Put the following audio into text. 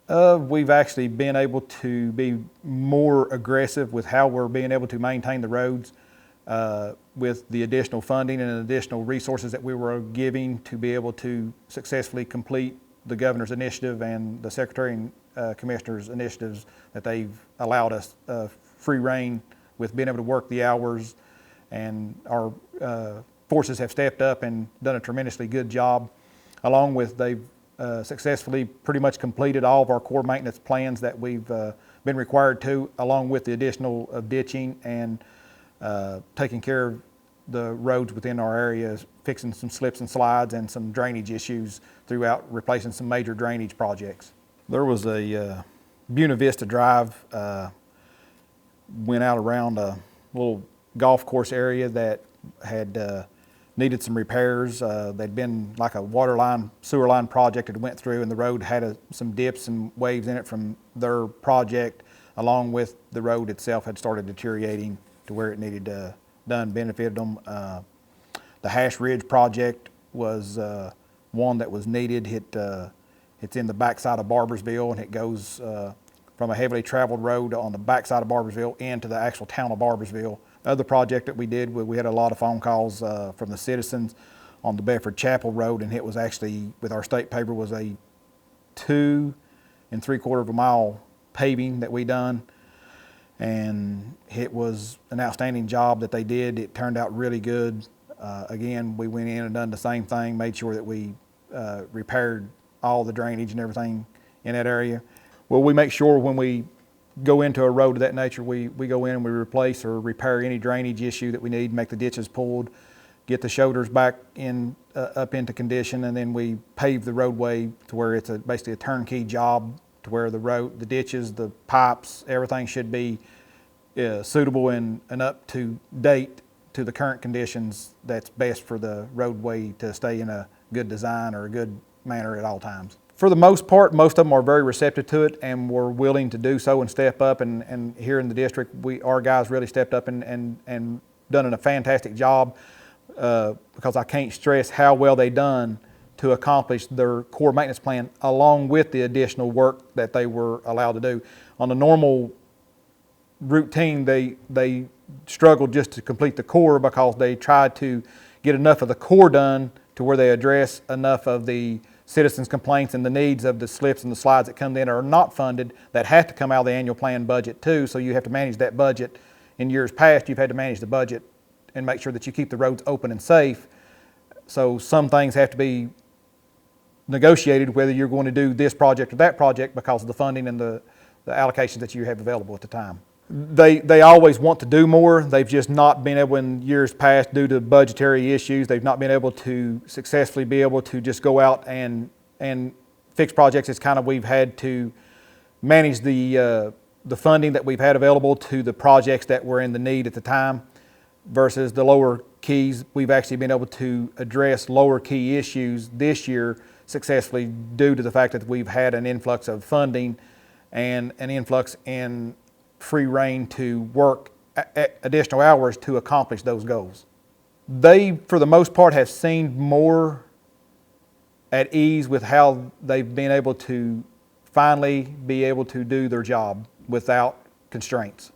We've actually been able to be more aggressive with how we're being able to maintain the roads with the additional funding and additional resources that we were giving to be able to successfully complete the governor's initiative and the secretary and commissioner's initiatives that they've allowed us free reign with being able to work the hours, and our forces have stepped up and done a tremendously good job. Along with they've successfully pretty much completed all of our core maintenance plans that we've been required to, along with the additional of ditching and taking care of the roads within our areas, fixing some slips and slides and some drainage issues throughout, replacing some major drainage projects. There was a Buena Vista Drive, went out around a little golf course area that had needed some repairs. They'd been like a water line, sewer line project that went through, and the road had some dips and waves in it from their project, along with the road itself had started deteriorating to where it needed done, benefited them. The Hash Ridge project was one that was needed. It's in the backside of Barbersville, and it goes from a heavily traveled road on the backside of Barbersville into the actual town of Barbersville. Other project that we did, we had a lot of phone calls from the citizens on the Bedford Chapel Road, and it was actually, with our state paper, was a 2 3/4 mile paving that we done. And it was an outstanding job that they did. It turned out really good. Again, we went in and done the same thing, made sure that we repaired all the drainage and everything in that area. Well, we make sure when we go into a road of that nature, we go in and we replace or repair any drainage issue that we need, make the ditches pulled, get the shoulders back in up into condition, and then we pave the roadway to where it's basically a turnkey job, to where the road, the ditches, the pipes, everything should be suitable and up to date to the current conditions that's best for the roadway to stay in a good design or a good manner at all times. For the most part, most of them are very receptive to it and were willing to do so and step up. And here in the district, our guys really stepped up and done a fantastic job because I can't stress how well they done to accomplish their core maintenance plan, along with the additional work that they were allowed to do. On the normal routine, they struggled just to complete the core because they tried to get enough of the core done to where they address enough of the citizens' complaints and the needs of the slips and the slides that come in are not funded, that have to come out of the annual plan budget too. So you have to manage that budget. In years past, you've had to manage the budget and make sure that you keep the roads open and safe. So some things have to be negotiated, whether you're going to do this project or that project, because of the funding and the allocations that you have available at the time. They always want to do more. They've just not been able in years past, due to budgetary issues, they've not been able to successfully be able to just go out and fix projects. It's kind of, we've had to manage the funding that we've had available to the projects that were in the need at the time, versus the lower keys. We've actually been able to address lower key issues this year successfully due to the fact that we've had an influx of funding and an influx in free reign to work additional hours to accomplish those goals. They, for the most part, have seemed more at ease with how they've been able to finally be able to do their job without constraints.